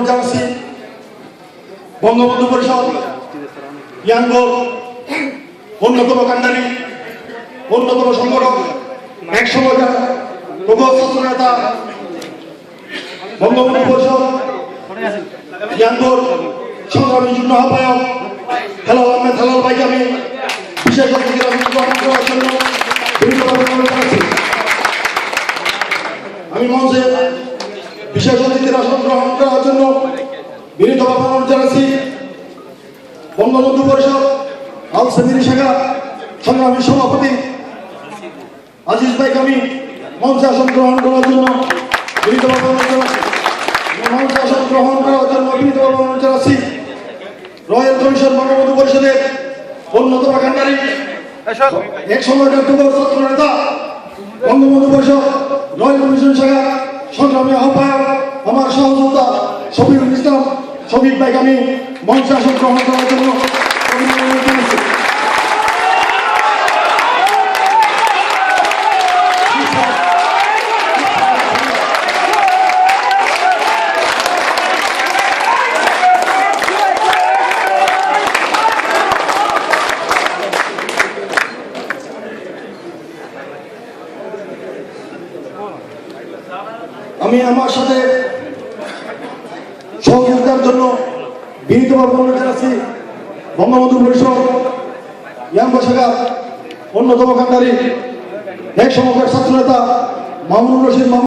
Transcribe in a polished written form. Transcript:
জানাচ্ছি বঙ্গবন্ধু পরিষদ ইয়াঙ্গর অন্যতম কান্ডারি, অন্যতম সংগঠক, এক সময়কার প্রবল ছাত্র নেতা বঙ্গবন্ধু পরিষদ ইয়াঙ্গর সংগ্রামী যুগ্ম আহ্বায়ক হেলাল আহমেদ হেলাল ভাইকে আমি বিশেষ অতিথির গ্রহণ করার জন্য জানাচ্ছি। আমি মঞ্চে বিশেষ অতিথির আসন গ্রহণ করার জন্য বিনীতভাবে অনুরোধ জানাচ্ছি বঙ্গবন্ধু পরিষদ আল সেমিরি শাখা সংগ্রামী সভাপতি আজিজ ভাইকে আমি মঞ্চে আসন গ্রহণ করার জন্য বিনীতভাবে অনুরোধ জানাচ্ছি। মঞ্চে আসন গ্রহণ করার জন্য বিনীতভাবে অনুরোধ জানাচ্ছি রয়্যাল কমিশন বঙ্গবন্ধু পরিষদের অন্যতম কান্ডারি, এক সময়কার যুব ছাত্র নেতা বঙ্গবন্ধু পরিষদ রয়্যাল কমিশন শাখা সংগ্রামী আহ্বায়ক আমার সহযোদ্ধা শফিকুল ইসলাম শফিক ভাইকে আমি মঞ্চে আসন গ্রহণ করার জন্য অনুরোধ জানাচ্ছি। আমি আমার সাথে সহযোগিতার জন্য বিনীতভাবে অনুরোধ জানাচ্ছি বঙ্গবন্ধু পরিষদ ইয়াঙ্গ শাখার অন্যতম কান্ডারি, এক সময়কার ছাত্র নেতা মামুনুর রশিদ।